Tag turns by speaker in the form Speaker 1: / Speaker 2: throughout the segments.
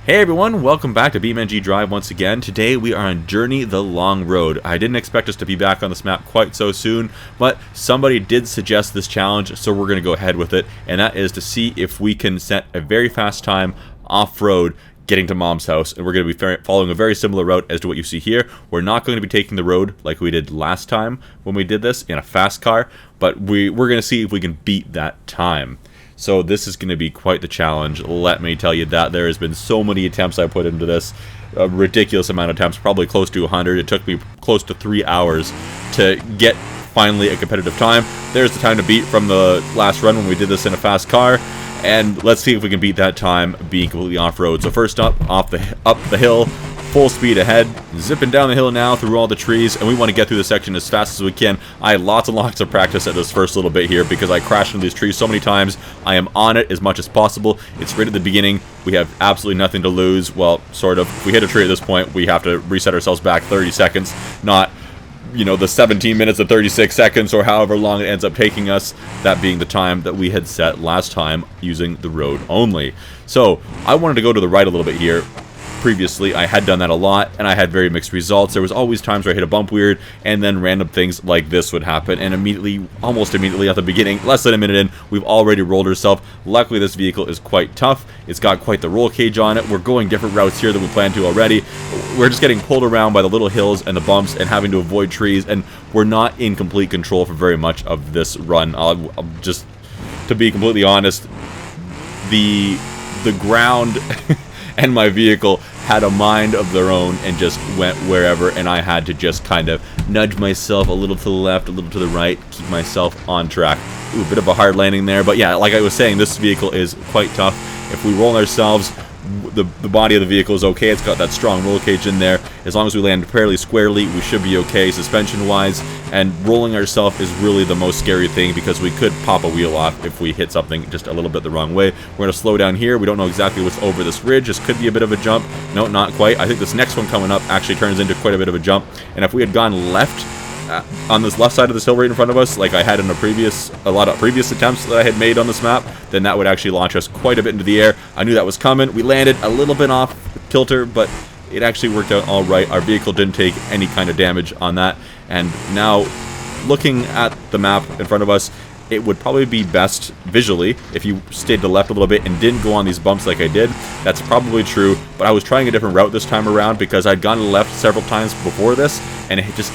Speaker 1: Hey everyone, welcome back to BeamNG.drive once again. Today we are on Journey the Long Road. I didn't expect us to be back on this map quite so soon, but somebody did suggest this challenge, so we're going to go ahead with it, and that is to see if we can set a very fast time off-road getting to Mom's house, and we're going to be following a very similar route as to what you see here. We're not going to be taking the road like we did last time when we did this in a fast car, but we're going to see if we can beat that time. So this is going to be quite the challenge, let me tell you that. There has been so many attempts I put into this, a ridiculous amount of attempts, probably close to 100. It took me close to 3 hours to get finally a competitive time. There's the time to beat from the last run when we did this in a fast car, and let's see if we can beat that time being completely off-road. So first up the hill, full speed ahead, zipping down the hill now through all the trees, and we want to get through the section as fast as we can. I had lots and lots of practice at this first little bit here because I crashed into these trees so many times. I am on it as much as possible. It's right at the beginning. We have absolutely nothing to lose. Well, sort of. If we hit a tree at this point, we have to reset ourselves back 30 seconds, not, you know, the 17 minutes and 36 seconds or however long it ends up taking us, that being the time that we had set last time using the road only. So I wanted to go to the right a little bit here. Previously, I had done that a lot, and I had very mixed results. There was always times where I hit a bump weird, and then random things like this would happen, and almost immediately at the beginning, less than a minute in, we've already rolled ourselves. Luckily, this vehicle is quite tough. It's got quite the roll cage on it. We're going different routes here than we planned to already. We're just getting pulled around by the little hills and the bumps and having to avoid trees, and we're not in complete control for very much of this run. Just to be completely honest, the ground and my vehicle had a mind of their own and just went wherever, and I had to just kind of nudge myself a little to the left, a little to the right, keep myself on track. Ooh, a bit of a hard landing there, but yeah, like I was saying, this vehicle is quite tough. If we roll ourselves, the body of the vehicle is okay. It's got that strong roll cage in there. As long as we land fairly squarely, we should be okay suspension-wise, and rolling ourselves is really the most scary thing because we could pop a wheel off if we hit something just a little bit the wrong way. We're going to slow down here. We don't know exactly what's over this ridge. This could be a bit of a jump. No, not quite. I think this next one coming up actually turns into quite a bit of a jump, and if we had gone left on this left side of this hill right in front of us, like I had in a lot of previous attempts that I had made on this map, then that would actually launch us quite a bit into the air. I knew that was coming. We landed a little bit off kilter, but it actually worked out all right. Our vehicle didn't take any kind of damage on that, and now looking at the map in front of us, it would probably be best visually if you stayed to the left a little bit and didn't go on these bumps like I did. That's probably true, but I was trying a different route this time around because I'd gone to the left several times before this, and it had just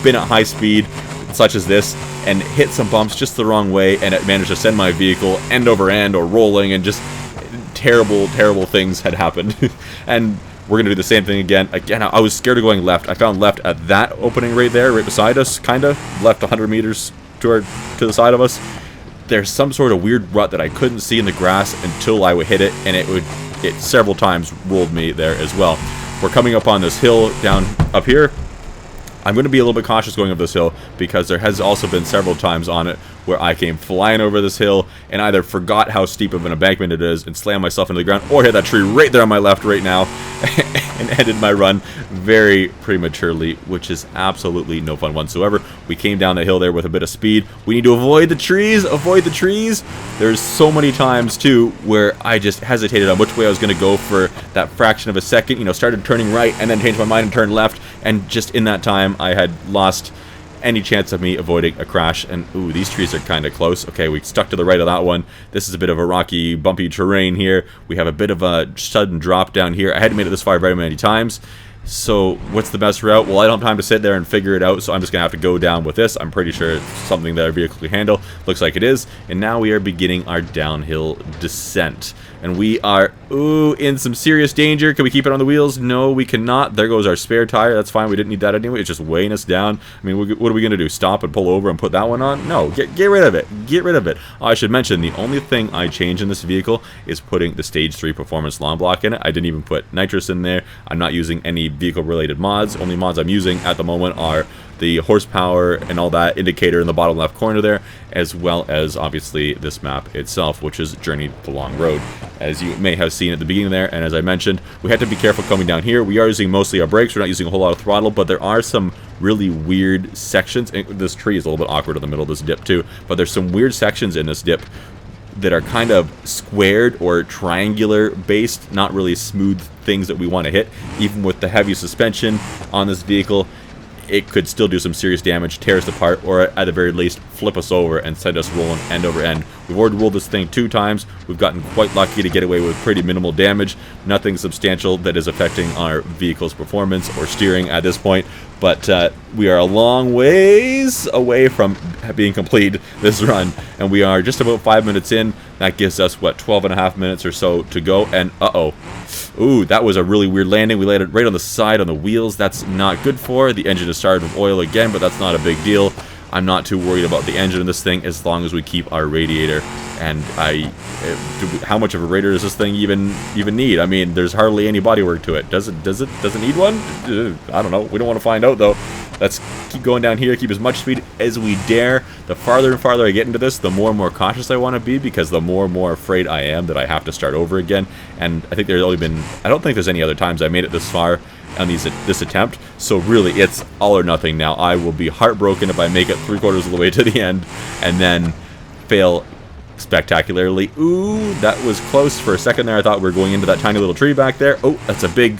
Speaker 1: been at high speed, such as this, and hit some bumps just the wrong way, and it managed to send my vehicle end over end or rolling, and just terrible, terrible things had happened. And we're going to do the same thing again. Again, I was scared of going left. I found left at that opening right there, right beside us, kind of. Left 100 meters to the side of us. There's some sort of weird rut that I couldn't see in the grass until I would hit it, and it several times rolled me there as well. We're coming up on this hill down up here. I'm going to be a little bit cautious going up this hill because there has also been several times on it where I came flying over this hill and either forgot how steep of an embankment it is and slammed myself into the ground, or hit that tree right there on my left right now and ended my run very prematurely, which is absolutely no fun whatsoever. We came down the hill there with a bit of speed. We need to avoid the trees, avoid the trees. There's so many times too where I just hesitated on which way I was going to go for that fraction of a second, you know, started turning right and then changed my mind and turned left, and just in that time I had lost any chance of me avoiding a crash. And ooh, these trees are kind of close. Okay, we stuck to the right of that one. This is a bit of a rocky, bumpy terrain here. We have a bit of a sudden drop down here. I hadn't made it this far very many times. So what's the best route? Well, I don't have time to sit there and figure it out, so I'm just going to have to go down with this. I'm pretty sure it's something that our vehicle can handle. Looks like it is. And now we are beginning our downhill descent. And we are, in some serious danger. Can we keep it on the wheels? No, we cannot. There goes our spare tire. That's fine. We didn't need that anyway. It's just weighing us down. I mean, what are we going to do? Stop and pull over and put that one on? No, get rid of it. Get rid of it. I should mention, the only thing I changed in this vehicle is putting the Stage 3 Performance Long Block in it. I didn't even put nitrous in there. I'm not using any vehicle-related mods. Only mods I'm using at the moment are the horsepower and all that indicator in the bottom left corner there, as well as obviously this map itself, which is Journey the Long Road, as you may have seen at the beginning there. And as I mentioned, we have to be careful coming down here. We are using mostly our brakes. We're not using a whole lot of throttle, but there are some really weird sections. And this tree is a little bit awkward in the middle of this dip too, but there's some weird sections in this dip that are kind of squared or triangular based, not really smooth things that we want to hit. Even with the heavy suspension on this vehicle, it could still do some serious damage, tear us apart, or at the very least flip us over and send us rolling end over end. We've already rolled this thing 2 times. We've gotten quite lucky to get away with pretty minimal damage. Nothing substantial that is affecting our vehicle's performance or steering at this point. But we are a long ways away from being complete this run, and we are just about 5 minutes in. That gives us, what, 12.5 minutes or so to go, and ooh, that was a really weird landing. We landed right on the side on the wheels. That's not good for. The engine is started with oil again, but that's not a big deal. I'm not too worried about the engine in this thing as long as we keep our radiator. And how much of a radiator does this thing even need? I mean, there's hardly any bodywork to it. Does it need one? I don't know. We don't want to find out though. Let's keep going down here, keep as much speed as we dare. The farther and farther I get into this, the more and more cautious I want to be, because the more and more afraid I am that I have to start over again. And I think there's only been, I don't think there's any other times I made it this far on this attempt. So really, it's all or nothing now. I will be heartbroken if I make it 3/4 of the way to the end and then fail spectacularly. Ooh, that was close. For a second there, I thought we were going into that tiny little tree back there. Oh, that's a big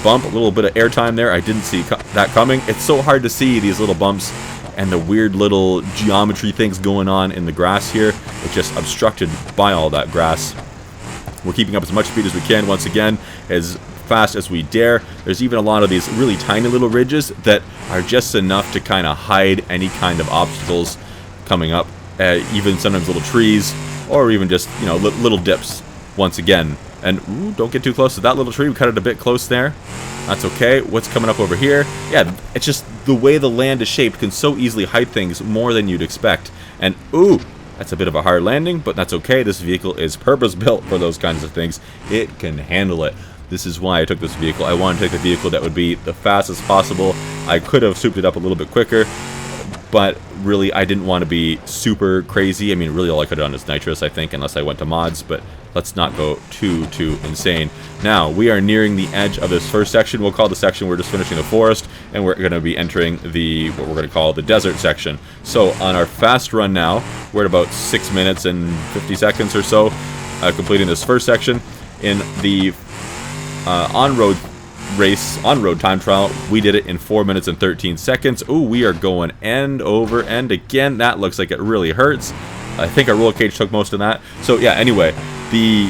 Speaker 1: bump, a little bit of airtime there. I didn't see that coming. It's so hard to see these little bumps and the weird little geometry things going on in the grass here. It's just obstructed by all that grass. We're keeping up as much speed as we can, once again, as fast as we dare. There's even a lot of these really tiny little ridges that are just enough to kind of hide any kind of obstacles coming up. Even sometimes little trees, or even just, you know, little dips, once again. And ooh, don't get too close to that little tree. We cut it a bit close there. That's okay. What's coming up over here? Yeah, it's just the way the land is shaped can so easily hide things more than you'd expect. And ooh, that's a bit of a hard landing, but that's okay. This vehicle is purpose-built for those kinds of things. It can handle it. This is why I took this vehicle. I wanted to take a vehicle that would be the fastest possible. I could have souped it up a little bit quicker, but really I didn't want to be super crazy. I mean, really all I could have done is nitrous, I think, unless I went to mods, but let's not go too insane. Now, we are nearing the edge of this first section. We'll call the section we're just finishing the forest, and we're going to be entering what we're going to call the desert section. So, on our fast run now, we're at about 6 minutes and 50 seconds or so, completing this first section. In the on-road time trial, we did it in 4 minutes and 13 seconds. Ooh, we are going end over end again. That looks like it really hurts. I think our roll cage took most of that. So yeah, anyway, the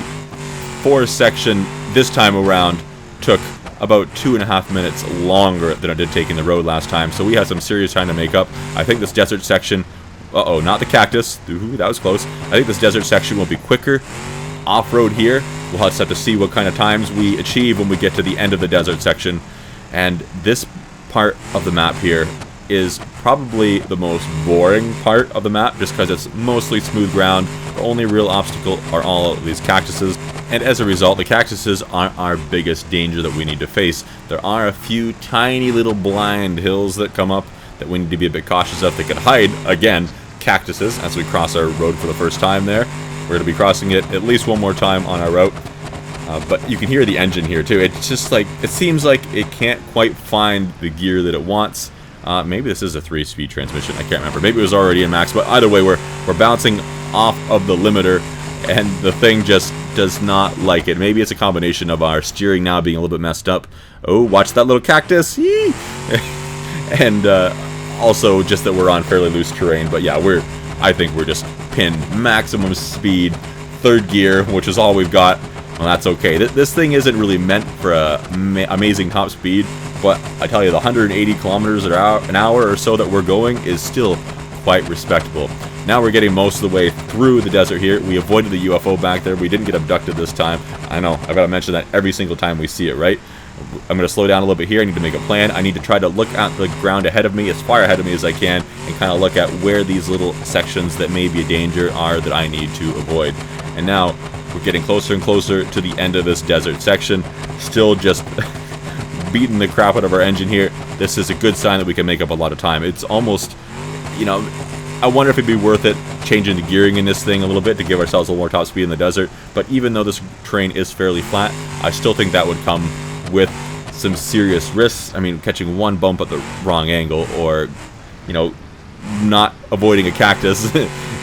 Speaker 1: forest section this time around took about 2.5 minutes longer than it did taking the road last time. So we had some serious time to make up. I think this desert section, not the cactus. Ooh, that was close. I think this desert section will be quicker. Off-road here, we'll just have to see what kind of times we achieve when we get to the end of the desert section. And this part of the map here is probably the most boring part of the map, just because it's mostly smooth ground. The only real obstacle are all of these cactuses, and as a result, the cactuses aren't our biggest danger that we need to face. There are a few tiny little blind hills that come up that we need to be a bit cautious of. They could hide, again, cactuses as we cross our road for the first time there. We're going to be crossing it at least one more time on our route. But you can hear the engine here too. It's just like, it seems like it can't quite find the gear that it wants. Maybe this is a 3-speed transmission. I can't remember. Maybe it was already in max. But either way, we're bouncing off of the limiter, and the thing just does not like it. Maybe it's a combination of our steering now being a little bit messed up. Oh, watch that little cactus! And also just that we're on fairly loose terrain. But yeah, I think we're just pinned maximum speed, 3rd gear, which is all we've got. Well, that's okay. This thing isn't really meant for amazing top speed, but I tell you, the 180 kilometers an hour or so that we're going is still quite respectable. Now we're getting most of the way through the desert here. We avoided the UFO back there. We didn't get abducted this time. I know, I've got to mention that every single time we see it, right? I'm going to slow down a little bit here. I need to make a plan. I need to try to look at the ground ahead of me, as far ahead of me as I can, and kind of look at where these little sections that may be a danger are that I need to avoid. And now we're getting closer and closer to the end of this desert section. Still just beating the crap out of our engine here. This is a good sign that we can make up a lot of time. It's almost, you know, I wonder if it'd be worth it changing the gearing in this thing a little bit to give ourselves a little more top speed in the desert. But even though this terrain is fairly flat, I still think that would come with some serious risks. I mean, catching one bump at the wrong angle, or, you know, not avoiding a cactus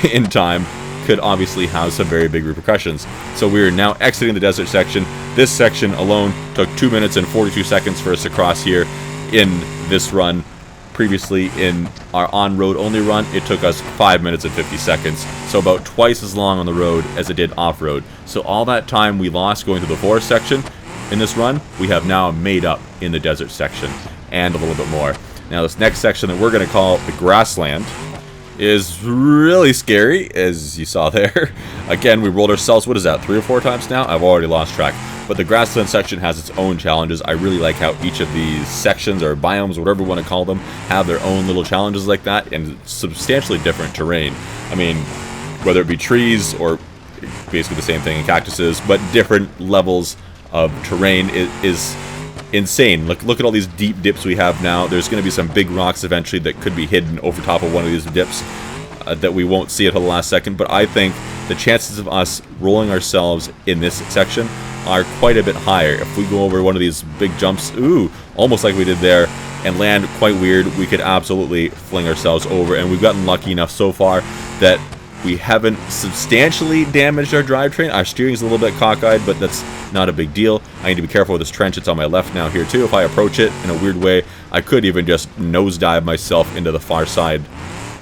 Speaker 1: in time could obviously have some very big repercussions. So we are now exiting the desert section. This section alone took 2 minutes and 42 seconds for us to cross here in this run. Previously in our on-road only run, it took us 5 minutes and 50 seconds. So about twice as long on the road as it did off-road. So all that time we lost going through the forest section in this run, we have now made up in the desert section, and a little bit more. Now this next section that we're going to call the grassland is really scary, as you saw there. Again, we rolled ourselves, what is that, 3 or 4 times now? I've already lost track. But the grassland section has its own challenges. I really like how each of these sections, or biomes, whatever you want to call them, have their own little challenges like that, and substantially different terrain. I mean, whether it be trees, or basically the same thing in cactuses, but different levels of terrain is insane. Look at all these deep dips we have now. There's going to be some big rocks eventually that could be hidden over top of one of these dips that we won't see until the last second, but I think the chances of us rolling ourselves in this section are quite a bit higher. If we go over one of these big jumps, ooh, almost like we did there, and land quite weird, we could absolutely fling ourselves over, and we've gotten lucky enough so far that we haven't substantially damaged our drivetrain. Our steering's a little bit cockeyed, but that's not a big deal. I need to be careful with this trench. It's on my left now here too. If I approach it in a weird way, I could even just nosedive myself into the far side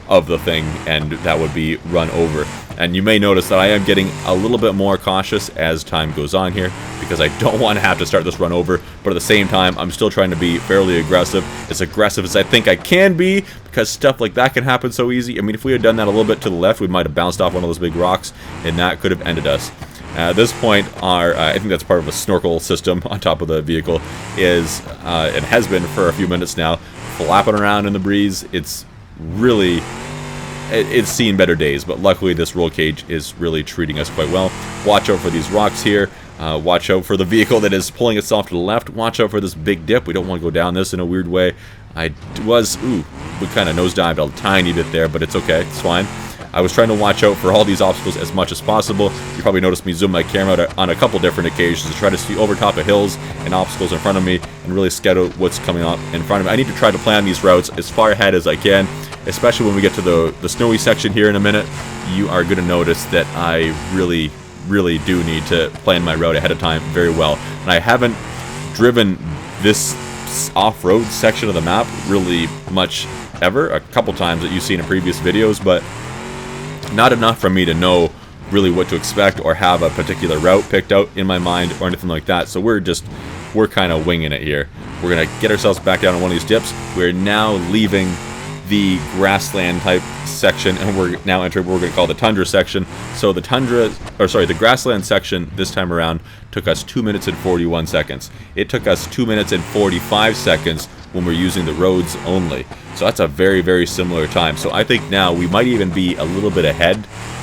Speaker 1: of the thing, and that would be run over. And you may notice that I am getting a little bit more cautious as time goes on here, because I don't want to have to start this run over, but at the same time, I'm still trying to be fairly aggressive as I think I can be, because stuff like that can happen so easy. I mean, if we had done that a little bit to the left, we might have bounced off one of those big rocks, and that could have ended us. At this point, our I think that's part of a snorkel system on top of the vehicle, is, and has been for a few minutes now, flapping around in the breeze. It's really... It's seen better days, but luckily this roll cage is really treating us quite well. Watch out for these rocks here. Watch out for the vehicle that is pulling itself to the left. Watch out for this big dip. We don't want to go down this in a weird way. We kind of nosedived a tiny bit there, but it's okay. It's fine. I was trying to watch out for all these obstacles as much as possible. You probably noticed me zoom my camera out on a couple different occasions to try to see over top of hills and obstacles in front of me and really scout out what's coming up in front of me. I need to try to plan these routes as far ahead as I can, especially when we get to the snowy section here in a minute. You are going to notice that I really do need to plan my route ahead of time very well. And I haven't driven this off-road section of the map really much ever. A couple times that you've seen in previous videos, but not enough for me to know really what to expect or have a particular route picked out in my mind or anything like that. So we're kind of winging it here. We're going to get ourselves back down on one of these dips. We're now leaving the grassland type section, and we're now entering what we're going to call the tundra section. So the grassland section this time around took us 2 minutes and 41 seconds. It took us 2 minutes and 45 seconds when we're using the roads only. So that's a very, very similar time. So I think now we might even be a little bit ahead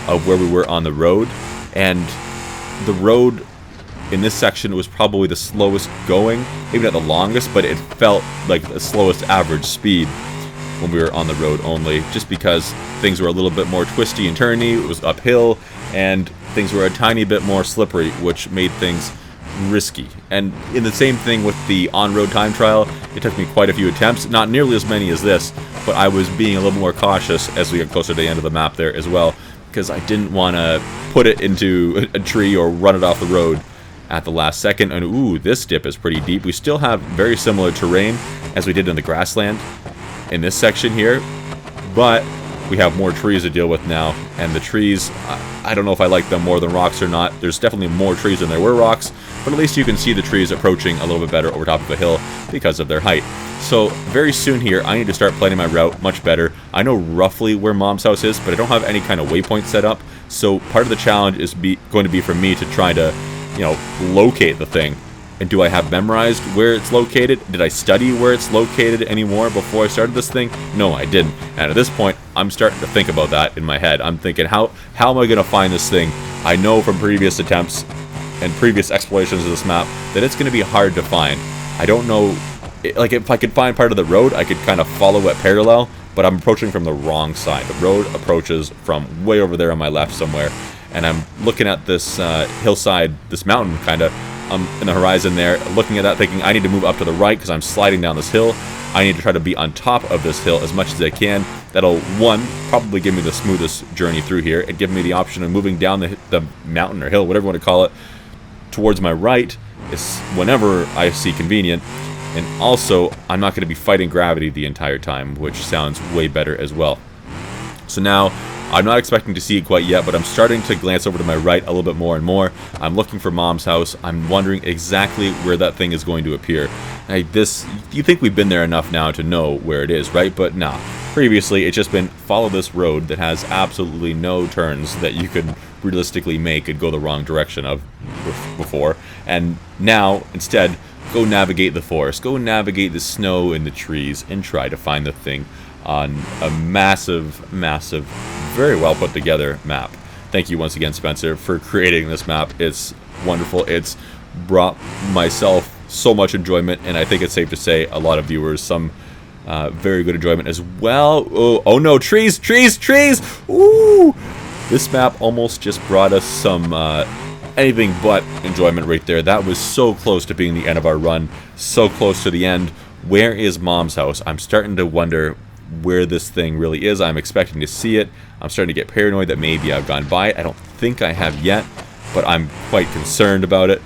Speaker 1: of where we were on the road. And the road in this section was probably the slowest going, maybe not the longest, but it felt like the slowest average speed when we were on the road only, just because things were a little bit more twisty and turny. It was uphill, and things were a tiny bit more slippery, which made things risky. And in the same thing with the on-road time trial, it took me quite a few attempts, not nearly as many as this, but I was being a little more cautious as we get closer to the end of the map there as well, because I didn't want to put it into a tree or run it off the road at the last second. And ooh, this dip is pretty deep. We still have very similar terrain as we did in the grassland in this section here, but we have more trees to deal with now, and the trees, I don't know if I like them more than rocks or not. There's definitely more trees than there were rocks, but at least you can see the trees approaching a little bit better over top of the hill because of their height. So very soon here, I need to start planning my route much better. I know roughly where Mom's house is, but I don't have any kind of waypoint set up, so part of the challenge is going to be for me to try to, locate the thing. And do I have memorized where it's located? Did I study where it's located anymore before I started this thing? No, I didn't. And at this point, I'm starting to think about that in my head. I'm thinking, how am I going to find this thing? I know from previous attempts and previous explorations of this map that it's going to be hard to find. I don't know, like if I could find part of the road, I could kind of follow it parallel, but I'm approaching from the wrong side. The road approaches from way over there on my left somewhere. And I'm looking at this hillside, this mountain kind of, in the horizon there, looking at that, thinking I need to move up to the right because I'm sliding down this hill. I need to try to be on top of this hill as much as I can. That'll, one, probably give me the smoothest journey through here and give me the option of moving down the mountain or hill, whatever you want to call it, towards my right is whenever I see convenient. And also, I'm not going to be fighting gravity the entire time, which sounds way better as well. So now, I'm not expecting to see it quite yet, but I'm starting to glance over to my right a little bit more and more. I'm looking for Mom's house. I'm wondering exactly where that thing is going to appear. You think we've been there enough now to know where it is, right? But nah. Previously, it's just been follow this road that has absolutely no turns that you could realistically make and go the wrong direction of before. And now, instead, go navigate the forest. Go navigate the snow and the trees and try to find the thing on a massive, massive, very well put together map. Thank you once again, Spencer, for creating this map. It's wonderful. It's brought myself so much enjoyment, and I think it's safe to say a lot of viewers some very good enjoyment as well. Oh no, trees, trees, trees! Ooh! This map almost just brought us some anything but enjoyment right there. That was so close to being the end of our run, so close to the end. Where is Mom's house? I'm starting to wonder where this thing really is. I'm expecting to see it. I'm starting to get paranoid that maybe I've gone by it. I don't think I have yet, but I'm quite concerned about it.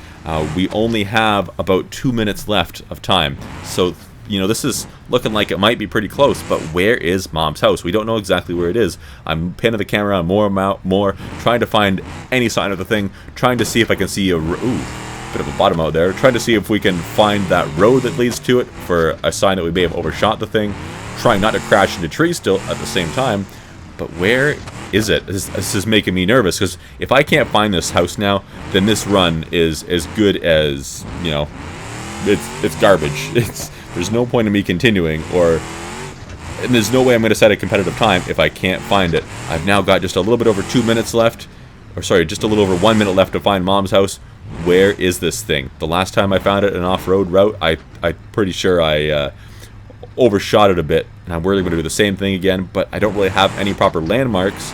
Speaker 1: We only have about 2 minutes left of time, so you know, this is looking like it might be pretty close, but where is Mom's house? We don't know exactly where it is. I'm pinning the camera on more, trying to find any sign of the thing, trying to see if I can see a bit of a bottom out there, trying to see if we can find that road that leads to it for a sign that we may have overshot the thing, trying not to crash into trees still at the same time. But where is it? This is making me nervous, because if I can't find this house now, then this run is as good as, you know, it's garbage. There's no point in me continuing, and there's no way I'm going to set a competitive time if I can't find it. I've now got just a little bit over 2 minutes left, or sorry, just a little over 1 minute left to find Mom's house. Where is this thing? The last time I found it an off-road route, I'm pretty sure I overshot it a bit, and I'm worried I'm going to do the same thing again, but I don't really have any proper landmarks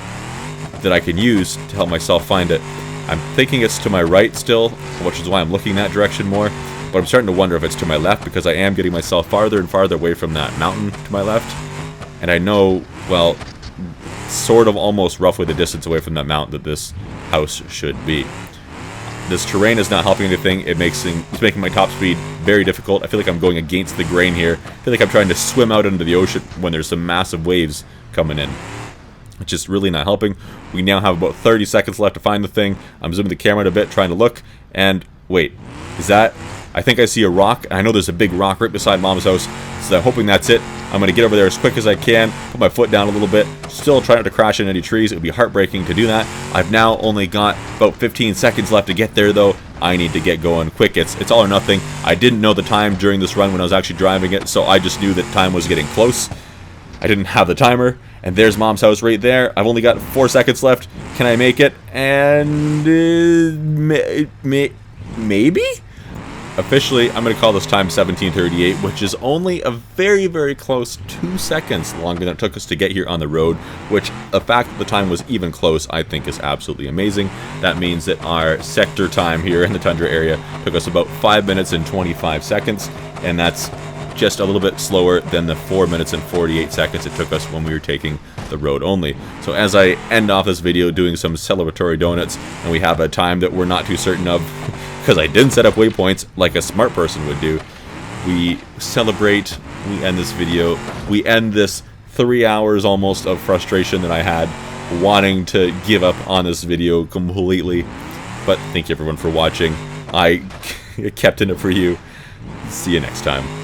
Speaker 1: that I can use to help myself find it. I'm thinking it's to my right still, which is why I'm looking that direction more. But I'm starting to wonder if it's to my left, because I am getting myself farther and farther away from that mountain to my left. And I know, well, sort of almost roughly the distance away from that mountain that this house should be. This terrain is not helping anything. It's making my top speed very difficult. I feel like I'm going against the grain here. I feel like I'm trying to swim out into the ocean when there's some massive waves coming in. It's just really not helping. We now have about 30 seconds left to find the thing. I'm zooming the camera out a bit, trying to look, and wait, is that... I think I see a rock, and I know there's a big rock right beside Mom's house, so I'm hoping that's it. I'm going to get over there as quick as I can, put my foot down a little bit, still try not to crash into any trees. It would be heartbreaking to do that. I've now only got about 15 seconds left to get there, though. I need to get going quick. It's all or nothing. I didn't know the time during this run when I was actually driving it, so I just knew that time was getting close. I didn't have the timer, and there's Mom's house right there. I've only got 4 seconds left. Can I make it? And... maybe? Officially, I'm going to call this time 17:38, which is only a very, very close 2 seconds longer than it took us to get here on the road, which the fact that the time was even close, I think, is absolutely amazing. That means that our sector time here in the Tundra area took us about 5 minutes and 25 seconds, and that's just a little bit slower than the 4 minutes and 48 seconds it took us when we were taking the road only. So as I end off this video doing some celebratory donuts, and we have a time that we're not too certain of, because I didn't set up waypoints like a smart person would do, we celebrate, we end this video, we end this 3 hours almost of frustration that I had wanting to give up on this video completely. But thank you everyone for watching. I kept in it for you. See you next time.